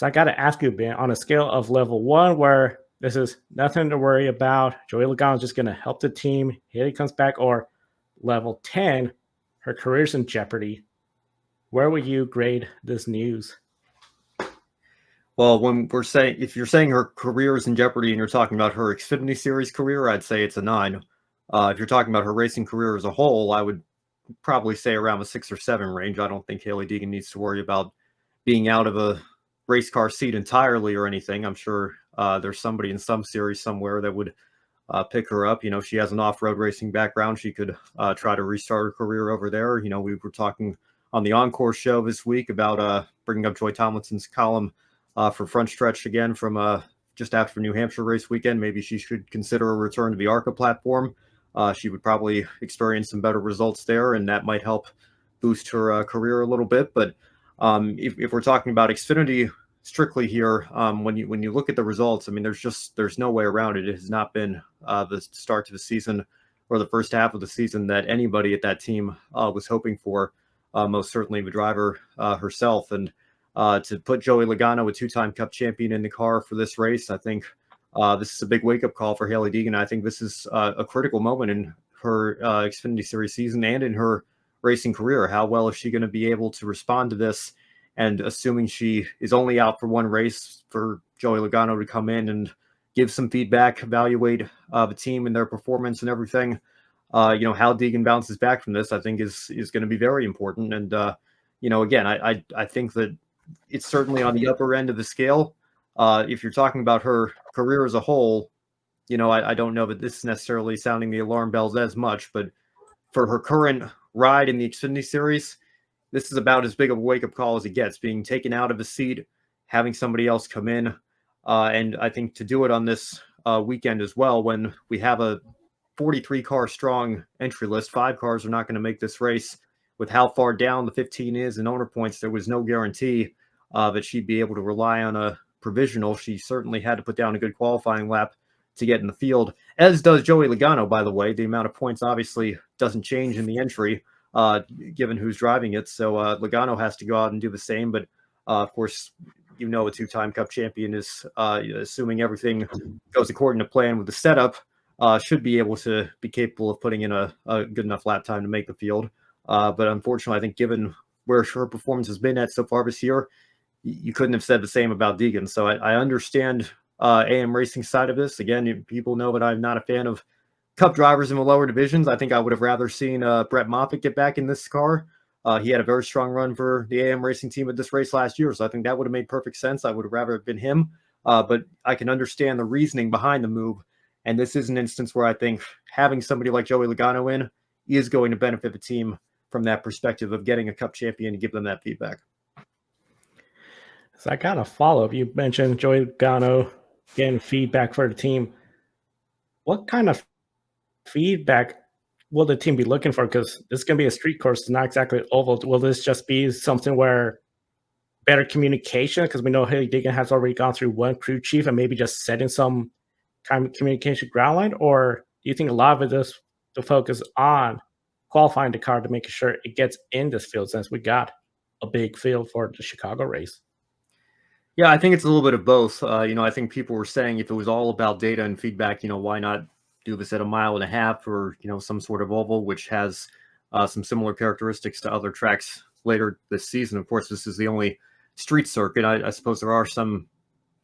So I got to ask you, Ben, on a scale of level one, where this is nothing to worry about, Joey Logano is just going to help the team, Hailie comes back, or level 10, her career's in jeopardy, where would you grade this news? Well, when we're saying, if you're saying her career is in jeopardy and you're talking about her Xfinity Series career, I'd say it's a 9. If you're talking about her racing career as a whole, I would probably say around the 6 or 7 range. I don't think Hailie Deegan needs to worry about being out of a race car seat entirely or anything. I'm sure there's somebody in some series somewhere that would pick her up. She has an off-road racing background. She could try to restart her career over there. We were talking on the Encore show this week about bringing up Joy Tomlinson's column for front stretch again from just after New Hampshire race weekend. Maybe she should consider a return to the ARCA platform. She would probably experience some better results there, and that might help boost her career a little bit. But if we're talking about Xfinity strictly here, when you look at the results, I mean, there's no way around it. It has not been the start to the season or the first half of the season that anybody at that team was hoping for. Most certainly the driver herself, and to put Joey Logano, a 2-time Cup champion, in the car for this race, I think this is a big wake-up call for Hailie Deegan. I think this is a critical moment in her Xfinity Series season and in her racing career. How well is she going to be able to respond to this? And assuming she is only out for one race, for Joey Logano to come in and give some feedback, evaluate the team and their performance and everything, how Deegan bounces back from this, I think is going to be very important. And, again, I think that it's certainly on the upper end of the scale. If you're talking about her career as a whole, I don't know that this is necessarily sounding the alarm bells as much, but for her current ride in the Xfinity Series, this is about as big of a wake-up call as it gets, being taken out of a seat, having somebody else come in. And I think to do it on this weekend as well, when we have a 43-car strong entry list, 5 cars are not going to make this race. With how far down the 15 is in owner points, there was no guarantee that she'd be able to rely on a provisional. She certainly had to put down a good qualifying lap to get in the field, as does Joey Logano, by the way. The amount of points obviously doesn't change in the entry, given who's driving it. So Logano has to go out and do the same. But of course, a 2-time Cup champion is, assuming everything goes according to plan with the setup, should be able to be capable of putting in a good enough lap time to make the field. But unfortunately, I think given where her performance has been at so far this year, you couldn't have said the same about Deegan. So I understand AM Racing side of this. Again, people know that I'm not a fan of Cup drivers in the lower divisions. I think I would have rather seen Brett Moffitt get back in this car. He had a very strong run for the AM Racing team at this race last year, so I think that would have made perfect sense. I would have rather have been him, but I can understand the reasoning behind the move. And this is an instance where I think having somebody like Joey Logano in is going to benefit the team from that perspective of getting a Cup champion to give them that feedback. So I got a follow-up. You mentioned Joey Logano getting feedback for the team. What kind of feedback will the team be looking for? Because this is going to be a street course, not exactly oval. Will this just be something where better communication? Because we know Hailie Deegan has already gone through one crew chief and maybe just setting some kind of communication ground line? Or do you think a lot of it is to focus on qualifying the car to make sure it gets in this field, since we got a big field for the Chicago race? Yeah, I think it's a little bit of both. I think people were saying if it was all about data and feedback, why not do this at 1.5 miles or, some sort of oval, which has some similar characteristics to other tracks later this season. Of course, this is the only street circuit. I suppose there are some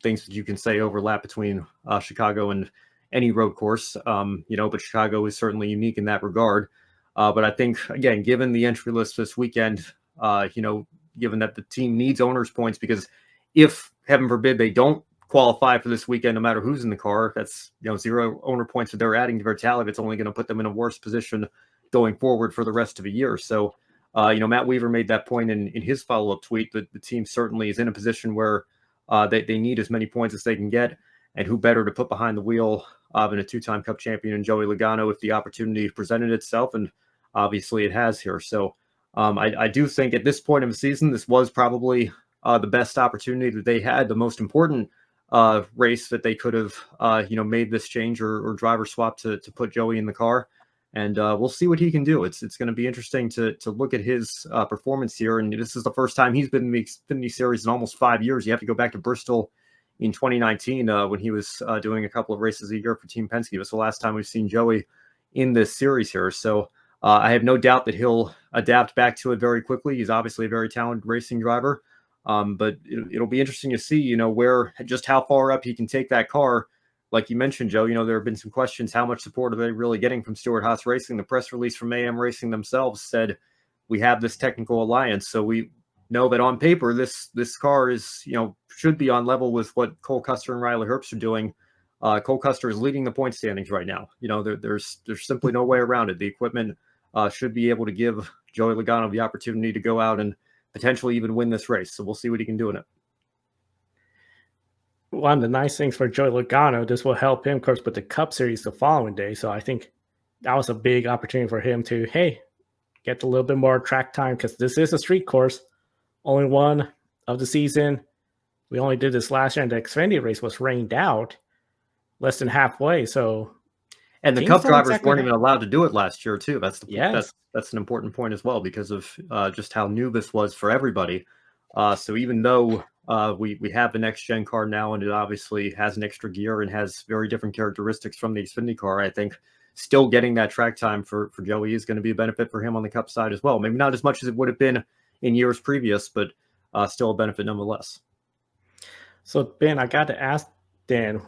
things that you can say overlap between Chicago and any road course, but Chicago is certainly unique in that regard. But I think, again, given the entry list this weekend, given that the team needs owners points, because if, heaven forbid, they don't qualify for this weekend, no matter who's in the car, that's 0 owner points that they're adding to their tally. It's only going to put them in a worse position going forward for the rest of the year. So, Matt Weaver made that point in his follow-up tweet that the team certainly is in a position where they need as many points as they can get, and who better to put behind the wheel than a 2-time Cup champion in Joey Logano if the opportunity presented itself, and obviously it has here. So I do think at this point in the season, this was probably the best opportunity that they had, the most important race that they could have, made this change or driver swap to put Joey in the car. and we'll see what he can do. It's going to be interesting to look at his performance here, and this is the first time he's been in the Xfinity Series in almost 5 years. You have to go back to Bristol in 2019 when he was doing a couple of races a year for Team Penske. It was the last time we've seen Joey in this series here. So I have no doubt that he'll adapt back to it very quickly. He's obviously a very talented racing driver, but it'll be interesting to see, just how far up he can take that car. Like you mentioned, Joe, there have been some questions. How much support are they really getting from Stewart-Haas Racing? The press release from AM Racing themselves said, we have this technical alliance. So we know that on paper, this car is, should be on level with what Cole Custer and Riley Herbst are doing. Cole Custer is leading the point standings right now. There's simply no way around it. The equipment should be able to give Joey Logano the opportunity to go out and potentially even win this race. So we'll see what he can do in it. One of the nice things for Joey Logano, this will help him, of course, with the Cup Series the following day. So I think that was a big opportunity for him to, get a little bit more track time, because this is a street course, only one of the season. We only did this last year, and the Xfinity race was rained out less than halfway. So, and the Cup drivers weren't even allowed to do it last year, too. That's an important point as well, because of just how new this was for everybody. So even though we have the next gen car now, and it obviously has an extra gear and has very different characteristics from the Xfinity car, I think still getting that track time for Joey is going to be a benefit for him on the Cup side as well. Maybe not as much as it would have been in years previous, but still a benefit nonetheless. So, Ben, I got to ask Dan,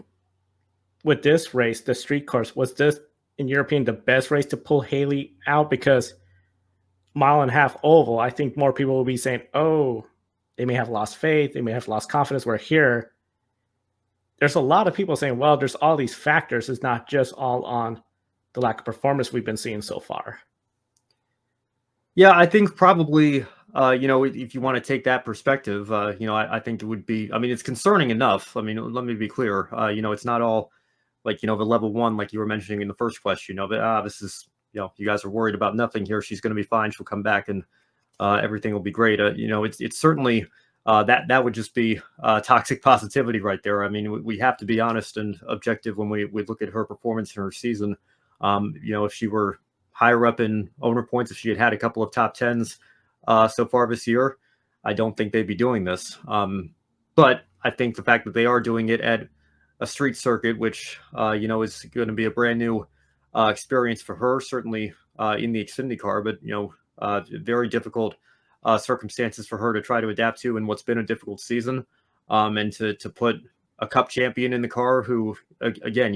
with this race, the street course, was this, in your opinion, the best race to pull Hailie out? Because mile and a half oval, I think more people will be saying, oh, they may have lost faith, they may have lost confidence. We're here. There's a lot of people saying, well, there's all these factors. It's not just all on the lack of performance we've been seeing so far. Yeah, I think probably, if you want to take that perspective, I think it would be, it's concerning enough. Let me be clear. It's not all like, the level one, like you were mentioning in the first question, but this is, you guys are worried about nothing here. She's going to be fine. She'll come back and everything will be great. It's certainly that would just be toxic positivity right there. We have to be honest and objective when we look at her performance in her season. If she were higher up in owner points, if she had a couple of top tens so far this year, I don't think they'd be doing this. But I think the fact that they are doing it at a street circuit, which is going to be a brand new experience for her, certainly in the Xfinity car, but very difficult circumstances for her to try to adapt to in what's been a difficult season, and to put a Cup champion in the car who, again,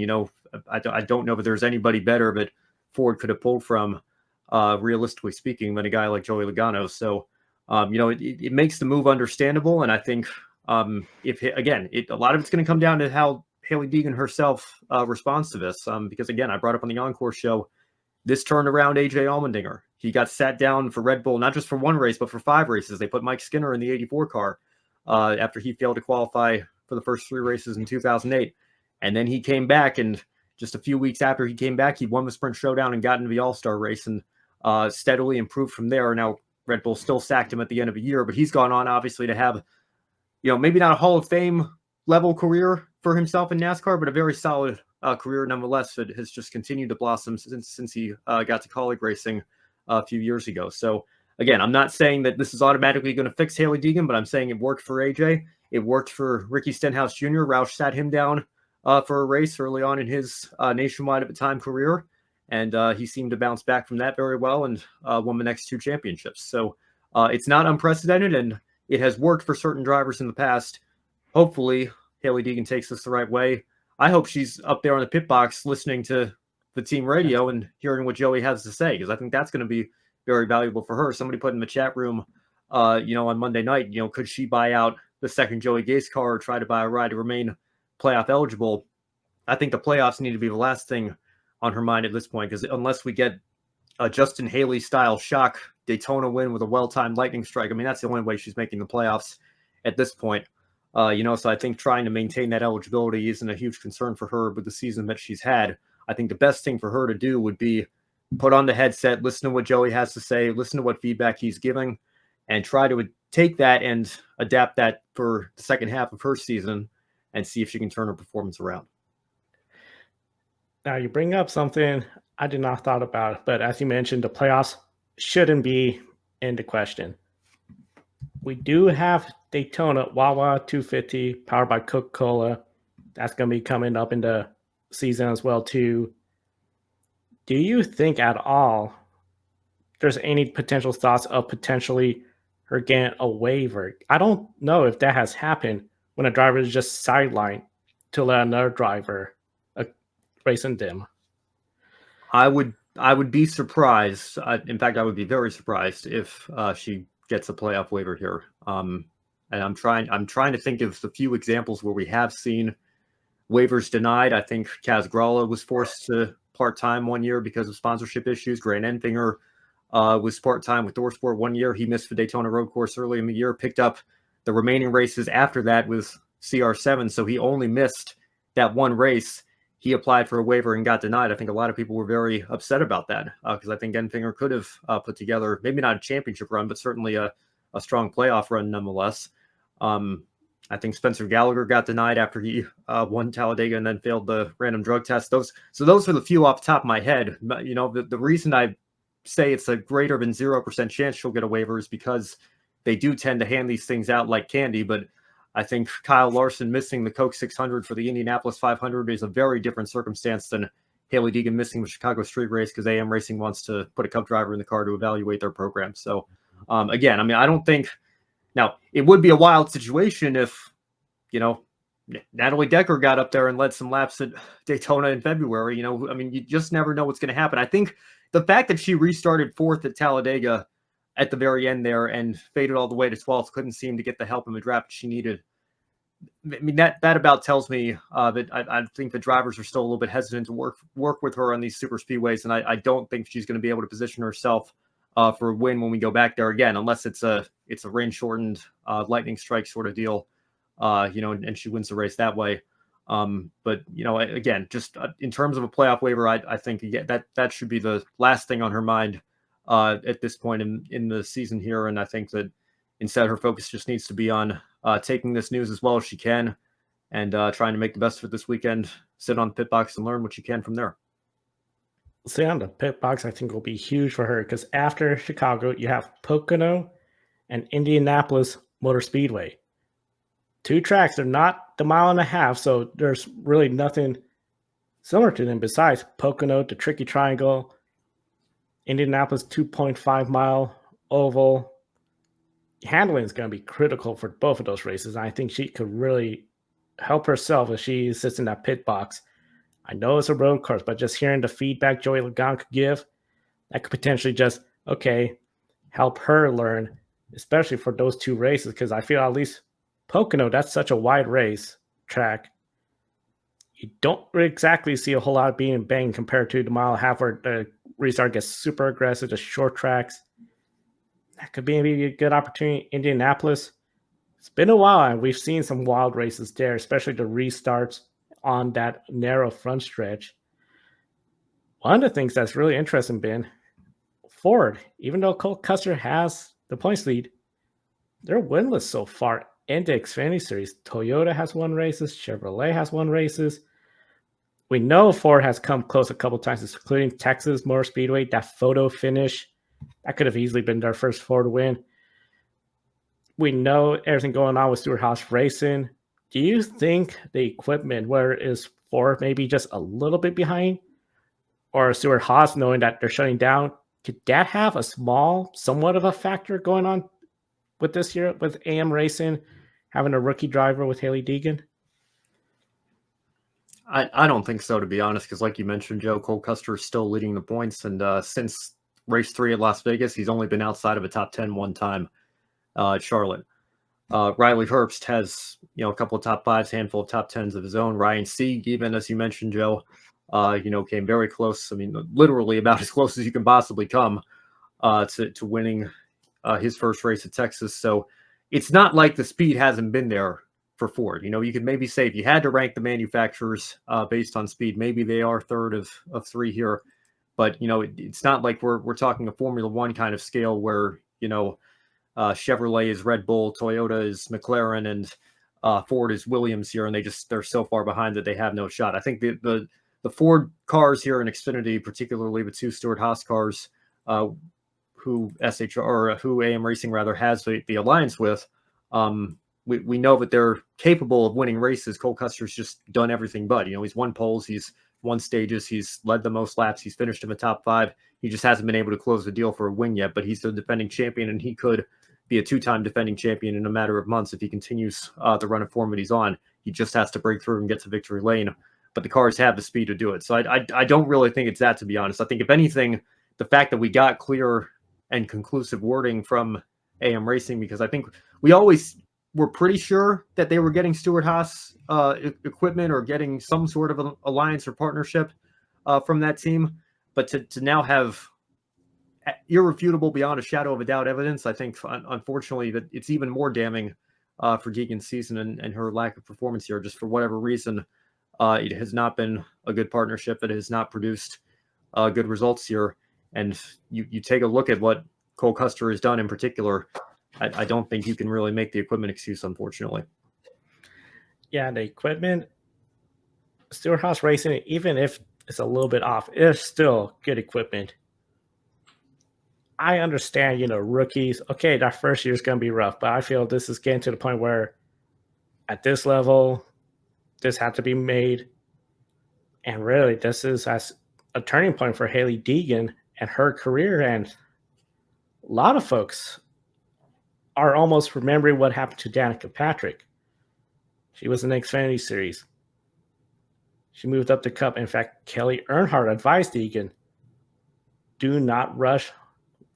I don't know that there's anybody better that Ford could have pulled from, realistically speaking, than a guy like Joey Logano. So, it makes the move understandable, and I think a lot of it's going to come down to how Hailie Deegan herself responds to this, because again, I brought up on the Encore show, this turned around AJ Allmendinger. He got sat down for Red Bull, not just for one race, but for 5 races. They put Mike Skinner in the 84 car after he failed to qualify for the first 3 races in 2008. And then he came back, and just a few weeks after he came back, he won the Sprint Showdown and got into the All-Star race and steadily improved from there. Now, Red Bull still sacked him at the end of the year, but he's gone on, obviously, to have, maybe not a Hall of Fame level career for himself in NASCAR, but a very solid career nonetheless that has just continued to blossom since he got to colleague racing a few years ago. So again, I'm not saying that this is automatically going to fix Hailie Deegan, but I'm saying it worked for AJ. It worked for Ricky Stenhouse Jr. Roush sat him down for a race early on in his nationwide at the time career, and he seemed to bounce back from that very well and won the next 2 championships. So it's not unprecedented, and it has worked for certain drivers in the past. Hopefully, Hailie Deegan takes this the right way. I hope she's up there on the pit box listening to the team radio and hearing what Joey has to say, because I think that's going to be very valuable for her. Somebody put in the chat room, on Monday night, could she buy out the second Joey Gase car or try to buy a ride to remain playoff eligible? I think the playoffs need to be the last thing on her mind at this point, because unless we get a Justin Haley style shock Daytona win with a well-timed lightning strike, that's the only way she's making the playoffs at this point. So I think trying to maintain that eligibility isn't a huge concern for her with the season that she's had. I think the best thing for her to do would be put on the headset, listen to what Joey has to say, listen to what feedback he's giving, and try to take that and adapt that for the second half of her season and see if she can turn her performance around. Now you bring up something I did not thought about, but as you mentioned, the playoffs shouldn't be into question. We do have Daytona Wawa 250 powered by Coca-Cola. That's going to be coming up in the season as well too. Do you think at all there's any potential thoughts of potentially her getting a waiver? I don't know if that has happened when a driver is just sidelined to let another driver uh, racing them. I would be surprised. In fact, I would be very surprised if she gets a playoff waiver here. And I'm trying to think of the few examples where we have seen waivers denied. I think Kaz Gralla was forced to part time one year because of sponsorship issues. Grant Enfinger was part time with Doorsport one year. He missed the Daytona Road Course early in the year, picked up the remaining races after that with CR7, so he only missed that one race. He applied for a waiver and got denied. I think a lot of people were very upset about that because I think Enfinger could have put together maybe not a championship run, but certainly a strong playoff run nonetheless. I think Spencer Gallagher got denied after he won Talladega and then failed the random drug test. Those are the few off the top of my head. You know, the reason I say it's a greater than 0% chance she'll get a waiver is because they do tend to hand these things out like candy. But I think Kyle Larson missing the Coke 600 for the Indianapolis 500 is a very different circumstance than Hailie Deegan missing the Chicago Street Race because AM Racing wants to put a Cup driver in the car to evaluate their program. So again, I mean, I don't think now it would be a wild situation if, you know, Natalie Decker got up there and led some laps at Daytona in February. You know, I mean, you just never know what's going to happen. I think the fact that she restarted fourth at Talladega at the very end there and faded all the way to 12th, couldn't seem to get the help in the draft she needed. I mean, that about tells me that I think the drivers are still a little bit hesitant to work with her on these super speedways, and I don't think she's going to be able to position herself for a win when we go back there again, unless it's a rain shortened lightning strike sort of deal, you know, and she wins the race that way. But you know, again, just in terms of a playoff waiver, I think that should be the last thing on her mind at this point in the season here, and I think that instead her focus just needs to be on taking this news as well as she can and trying to make the best of it this weekend, sit on the pit box and learn what you can from there. See, on the pit box, I think will be huge for her because after Chicago, you have Pocono and Indianapolis Motor Speedway. Two tracks, they're not the mile and a half, so there's really nothing similar to them besides Pocono, the Tricky Triangle, Indianapolis 2.5 mile oval. Handling is going to be critical for both of those races. And I think she could really help herself if she sits in that pit box. I know it's a road course, but just hearing the feedback Joey Logano could give, that could potentially just, okay, help her learn, especially for those two races, because I feel at least Pocono, that's such a wide race track. You don't exactly see a whole lot of being and bang compared to the mile and a half where the restart gets super aggressive, just short tracks. That could be maybe a good opportunity. Indianapolis, it's been a while, and we've seen some wild races there, especially the restarts on that narrow front stretch. One of the things that's really interesting, Ben, Ford, even though Cole Custer has the points lead, they're winless so far in the Xfinity Series. Toyota has won races, Chevrolet has won races. We know Ford has come close a couple times, including Texas Motor Speedway, that photo finish. That could have easily been their first Ford win. We know everything going on with Stewart-Haas Racing. Do you think the equipment, where is Ford maybe just a little bit behind? Or Stewart-Haas knowing that they're shutting down, could that have a somewhat of a factor going on with this year with AM Racing having a rookie driver with Hailie Deegan? I don't think so, to be honest, because like you mentioned, Joe, Cole Custer is still leading the points, and since race 3 at Las Vegas, he's only been outside of a top 10 one time at Charlotte. Riley Herbst has, you know, a couple of top 5s, handful of top 10s of his own. Ryan Sieg, even as you mentioned, Joe, you know, came very close. I mean, literally about as close as you can possibly come to winning his first race at Texas. So it's not like the speed hasn't been there for Ford. You know, you could maybe say if you had to rank the manufacturers based on speed, maybe they are third of 3 here. But, you know, it's not like we're talking a Formula One kind of scale where, you know, Chevrolet is Red Bull, Toyota is McLaren, and Ford is Williams here, and they're so far behind that they have no shot. I think the the Ford cars here in Xfinity, particularly the two Stewart-Haas cars, who AM Racing rather has the alliance with, we know that they're capable of winning races. Cole Custer's just done everything but. He's won poles, he's won stages, he's led the most laps, he's finished in the top 5. He just hasn't been able to close the deal for a win yet, but he's the defending champion, and he could be a 2-time defending champion in a matter of months if he continues the run of form that he's on. He just has to break through and get to victory lane, but the cars have the speed to do it. So I don't really think it's that, to be honest. I think if anything, the fact that we got clear and conclusive wording from AM Racing, because I think we always were pretty sure that they were getting Stewart-Haas equipment or getting some sort of an alliance or partnership from that team. But to now have irrefutable, beyond a shadow of a doubt evidence, I think, unfortunately, that it's even more damning for Deegan's season and her lack of performance here. Just for whatever reason, it has not been a good partnership. It has not produced good results here. And you take a look at what Cole Custer has done in particular, I don't think you can really make the equipment excuse, unfortunately. Yeah, the equipment, Stewart-Haas Racing, even if it's a little bit off, it's still good equipment. I understand, rookies, okay, that first year is going to be rough, but I feel this is getting to the point where at this level, this had to be made. And really, this is as a turning point for Hailie Deegan and her career. And a lot of folks are almost remembering what happened to Danica Patrick. She was in the Xfinity Series. She moved up the Cup. In fact, Kelly Earnhardt advised Deegan, do not rush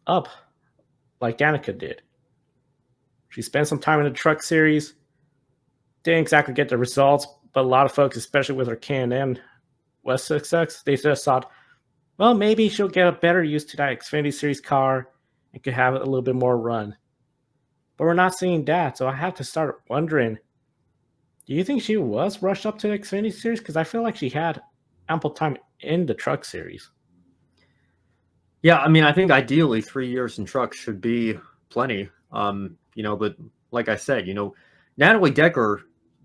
up like Danica did. She spent some time in the Truck Series. Didn't exactly get the results, but a lot of folks, especially with her K&N West success, they just thought, well, maybe she'll get a better use to that Xfinity Series car and could have a little bit more run. But we're not seeing that, so I have to start wondering, do you think she was rushed up to the Xfinity Series? Because I feel like she had ample time in the Truck Series. Yeah, I mean, I think ideally 3 years in trucks should be plenty. But like I said, Natalie Decker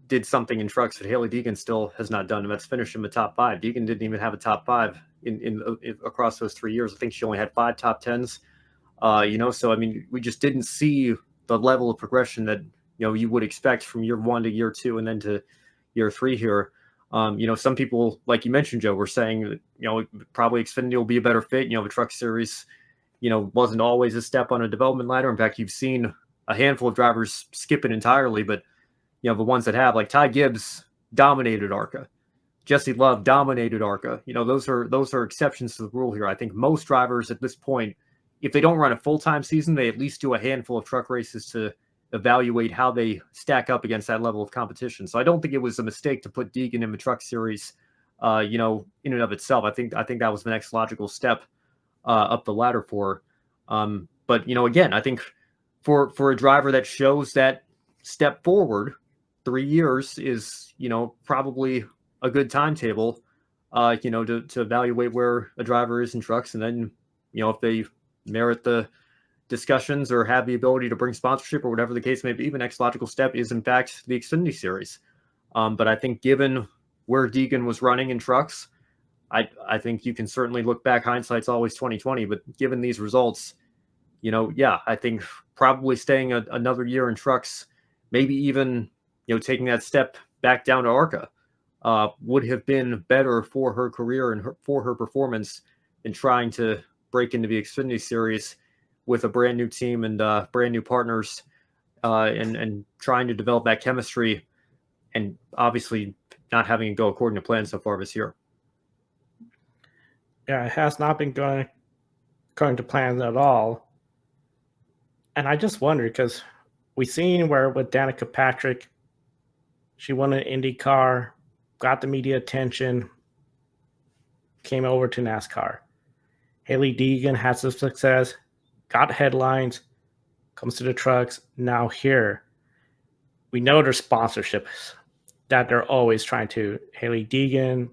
did something in trucks that Hailie Deegan still has not done, and that's finished in the top 5. Deegan didn't even have a top 5 in across those 3 years. I think she only had 5 top 10s. So I mean, we just didn't see the level of progression that you would expect from year 1 to year 2 and then to year 3 here. Some people, like you mentioned, Joe, were saying that probably Xfinity will be a better fit. The Truck Series wasn't always a step on a development ladder. In fact, you've seen a handful of drivers skip it entirely, but the ones that have, like Ty Gibbs, dominated ARCA. Jesse Love dominated ARCA. Those are exceptions to the rule here. I think most drivers at this point, if they don't run a full-time season, they at least do a handful of truck races to evaluate how they stack up against that level of competition. So I don't think it was a mistake to put Deegan in the Truck Series, in and of itself. I think that was the next logical step up the ladder for her. But again, I think for a driver that shows that step forward, 3 years is probably a good timetable, to evaluate where a driver is in trucks, and then if they merit the discussions or have the ability to bring sponsorship or whatever the case may be, the next logical step is in fact the Xfinity Series. But I think given where Deegan was running in trucks, I think you can certainly look back. Hindsight's always 20/20, but given these results, I think probably staying another year in trucks, maybe even taking that step back down to ARCA, would have been better for her career and for her performance than trying to break into the Xfinity Series with a brand new team and brand new partners, and trying to develop that chemistry, and obviously not having it go according to plan so far this year. Yeah, it has not been going to plan at all. And I just wonder, because we've seen where with Danica Patrick, she won an IndyCar, got the media attention, came over to NASCAR. Hailie Deegan had some success, got headlines, comes to the trucks. Now here, we know there's sponsorships that they're always trying to. Hailie Deegan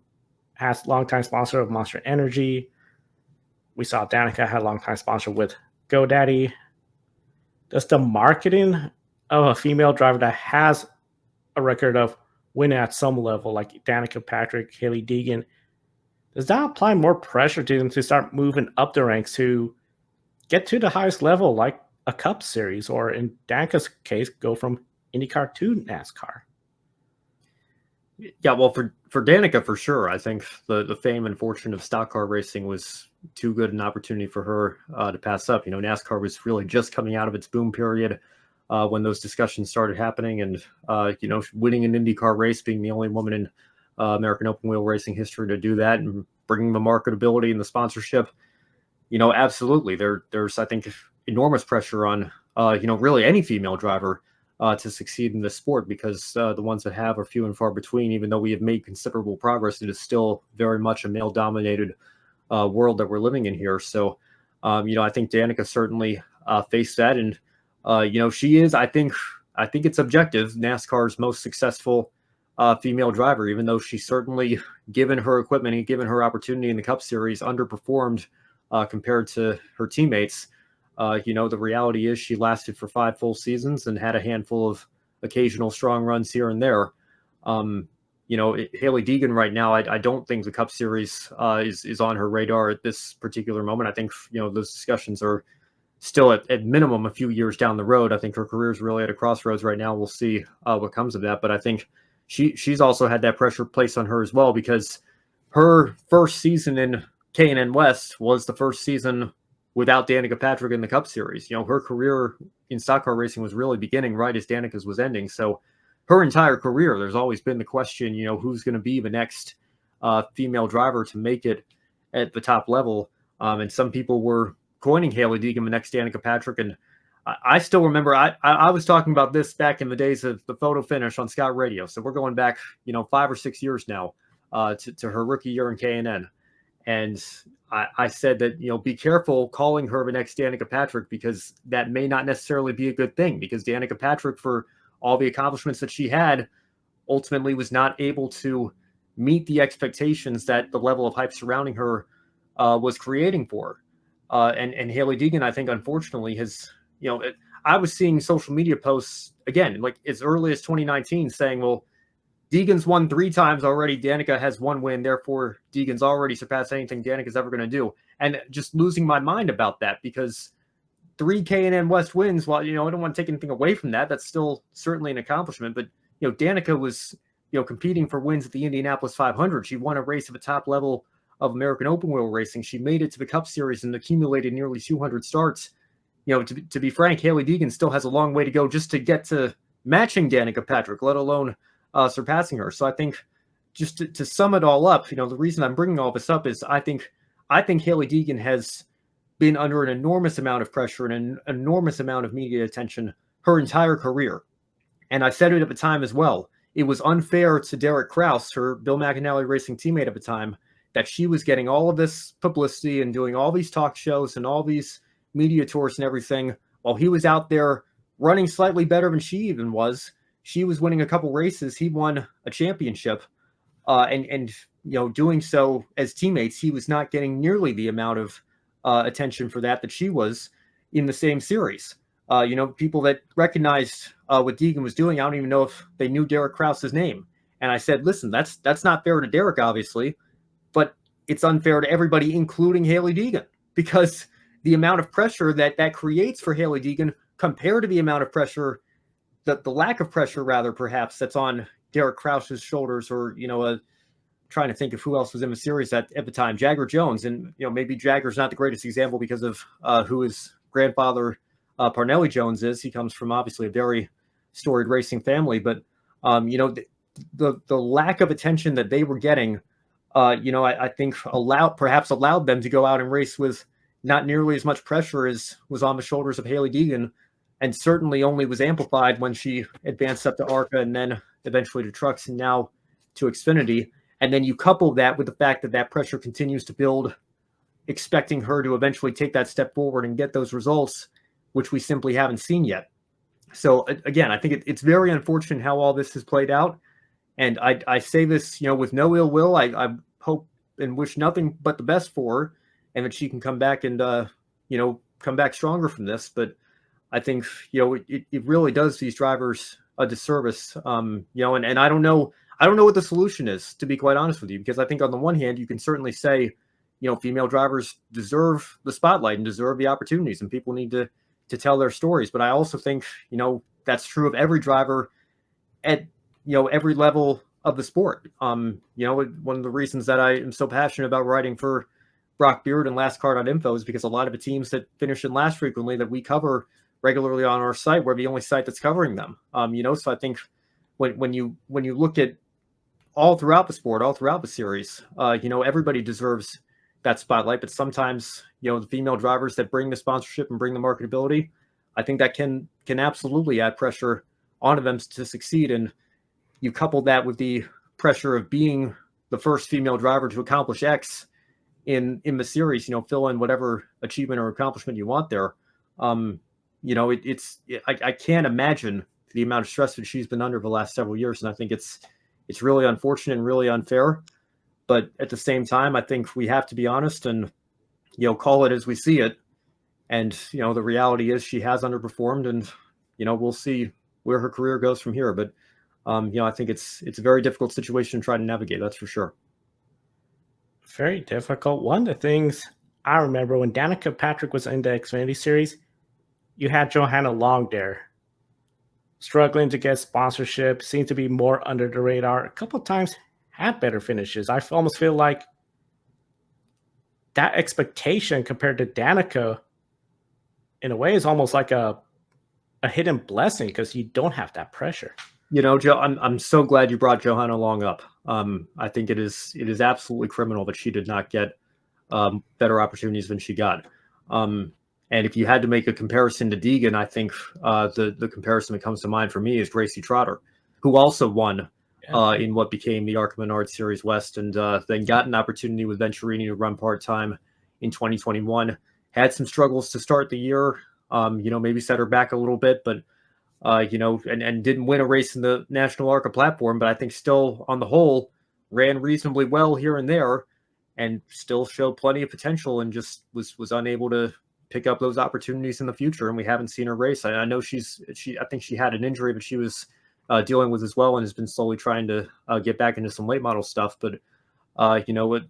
has longtime sponsor of Monster Energy. We saw Danica had a longtime sponsor with GoDaddy. Does the marketing of a female driver that has a record of winning at some level, like Danica Patrick, Hailie Deegan, Does that apply more pressure to them to start moving up the ranks to get to the highest level, like a Cup Series, or in Danica's case, go from IndyCar to NASCAR? Yeah, well, for Danica, for sure. I think the fame and fortune of stock car racing was too good an opportunity for her to pass up. NASCAR was really just coming out of its boom period when those discussions started happening, and winning an IndyCar race, being the only woman in American open wheel racing history to do that, and bringing the marketability and the sponsorship. Absolutely. There's I think enormous pressure on really any female driver to succeed in this sport, because the ones that have are few and far between. Even though we have made considerable progress, it is still very much a male-dominated world that we're living in here. So, I think Danica certainly faced that, and she is. I think it's objective, NASCAR's most successful female driver. Even though she certainly, given her equipment and given her opportunity in the Cup Series, underperformed compared to her teammates. The reality is she lasted for 5 full seasons and had a handful of occasional strong runs here and there. Hailie Deegan right now, I don't think the Cup Series is on her radar at this particular moment. I think, those discussions are still at minimum a few years down the road. I think her career is really at a crossroads right now. We'll see what comes of that. But I think she's also had that pressure placed on her as well, because her first season in K&N West was the first season without Danica Patrick in the Cup Series. Her career in stock car racing was really beginning right as Danica's was ending. So her entire career, there's always been the question, who's going to be the next female driver to make it at the top level. And some people were coining Hailie Deegan the next Danica Patrick. And I still remember, I was talking about this back in the days of the photo finish on Scout Radio. So we're going back, 5 or 6 years now to her rookie year in K&N. And I said that, be careful calling her the next Danica Patrick, because that may not necessarily be a good thing, because Danica Patrick, for all the accomplishments that she had, ultimately was not able to meet the expectations that the level of hype surrounding her was creating for her. And Hailie Deegan, I think, unfortunately, has, I was seeing social media posts, again, like as early as 2019, saying, well, Deegan's won 3 times already. Danica has 1 win. Therefore, Deegan's already surpassed anything Danica's ever going to do. And just losing my mind about that, because 3 K&N West wins, while, I don't want to take anything away from that. That's still certainly an accomplishment. But, Danica was, competing for wins at the Indianapolis 500. She won a race at the top level of American open wheel racing. She made it to the Cup Series and accumulated nearly 200 starts. To be frank, Hailie Deegan still has a long way to go just to get to matching Danica Patrick, let alone surpassing her. So I think, just to sum it all up, the reason I'm bringing all this up is I think Hailie Deegan has been under an enormous amount of pressure and an enormous amount of media attention her entire career. And I said it at the time as well. It was unfair to Derek Kraus, her Bill McAnally Racing teammate at the time, that she was getting all of this publicity and doing all these talk shows and all these media tours and everything, while he was out there running slightly better than she even was. She was winning a couple races. He won a championship. And doing so as teammates, he was not getting nearly the amount of attention for that she was in the same series. People that recognized what Deegan was doing, I don't even know if they knew Derek Kraus's name. And I said, listen, that's not fair to Derek, obviously, but it's unfair to everybody, including Hailie Deegan, because the amount of pressure that creates for Hailie Deegan compared to the amount of pressure, the lack of pressure, rather, perhaps, that's on Derek Kraus's shoulders, or, trying to think of who else was in the series at the time, Jagger Jones. And, maybe Jagger's not the greatest example because of who his grandfather, Parnelli Jones, is. He comes from, obviously, a very storied racing family. But, the lack of attention that they were getting, I think perhaps allowed them to go out and race with not nearly as much pressure as was on the shoulders of Hailie Deegan, and certainly only was amplified when she advanced up to ARCA and then eventually to trucks and now to Xfinity. And then you couple that with the fact that pressure continues to build, expecting her to eventually take that step forward and get those results, which we simply haven't seen yet. So again, I think it's very unfortunate how all this has played out. And I say this, with no ill will. I hope and wish nothing but the best for her, and that she can come back and, come back stronger from this. But I think, it really does these drivers a disservice, and I don't know. I don't know what the solution is, to be quite honest with you, because I think on the one hand, you can certainly say, female drivers deserve the spotlight and deserve the opportunities, and people need to tell their stories. But I also think, that's true of every driver at, every level of the sport. One of the reasons that I am so passionate about writing for Brock Beard and LastCar.info is because a lot of the teams that finish in last frequently that we cover regularly on our site, we're the only site that's covering them. So I think when you look at all throughout the sport, all throughout the series, everybody deserves that spotlight. But sometimes, the female drivers that bring the sponsorship and bring the marketability, I think that can absolutely add pressure onto them to succeed. And you couple that with the pressure of being the first female driver to accomplish X in the series, fill in whatever achievement or accomplishment you want there. I can't imagine the amount of stress that she's been under the last several years. And I think it's really unfortunate and really unfair. But at the same time, I think we have to be honest and, call it as we see it. And, the reality is she has underperformed, and, we'll see where her career goes from here. But, I think it's a very difficult situation to try to navigate. That's for sure. Very difficult. One of the things I remember when Danica Patrick was in the Xfinity Series, you had Johanna Long there, struggling to get sponsorship, seemed to be more under the radar. A couple of times had better finishes. I almost feel like that expectation compared to Danica, in a way, is almost like a hidden blessing because you don't have that pressure. Joe, I'm so glad you brought Johanna Long up. I think it is absolutely criminal that she did not get better opportunities than she got. And if you had to make a comparison to Deegan, I think the comparison that comes to mind for me is Gracie Trotter, who also won in what became the ARCA Menard Series West, and then got an opportunity with Venturini to run part-time in 2021. Had some struggles to start the year, maybe set her back a little bit, but and didn't win a race in the National ARCA platform, but I think still on the whole ran reasonably well here and there, and still showed plenty of potential, and just was unable to pick up those opportunities in the future. And we haven't seen her race. I know I think she had an injury, but she was dealing with as well, and has been slowly trying to get back into some late model stuff. But what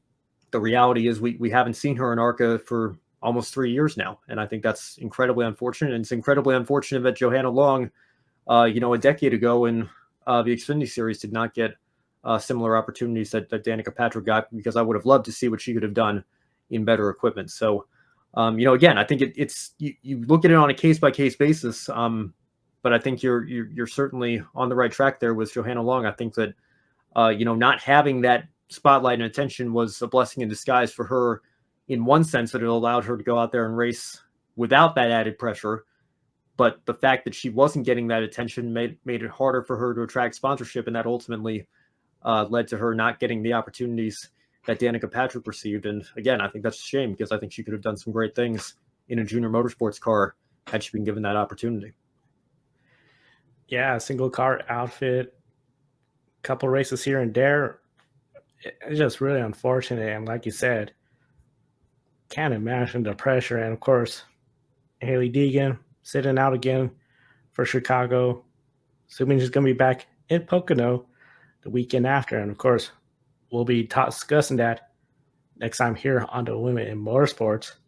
the reality is, we haven't seen her in ARCA for almost 3 years now. And I think that's incredibly unfortunate. And it's incredibly unfortunate that Johanna Long, a decade ago in the Xfinity Series, did not get similar opportunities that Danica Patrick got, because I would have loved to see what she could have done in better equipment. So, again, I think it's you look at it on a case-by-case basis, but I think you're certainly on the right track there with Johanna Long. I think that, not having that spotlight and attention was a blessing in disguise for her, in one sense, that it allowed her to go out there and race without that added pressure. But the fact that she wasn't getting that attention made it harder for her to attract sponsorship, and that ultimately led to her not getting the opportunities that Danica Patrick received. And again, I think that's a shame, because I think she could have done some great things in a junior motorsports car had she been given that opportunity. Yeah, single car outfit, couple races here and there. It's just really unfortunate. And like you said, can't imagine the pressure. And of course, Hailie Deegan sitting out again for Chicago, assuming she's going to be back in Pocono the weekend after. And of course, we'll be discussing that next time here on the Women in Motorsports.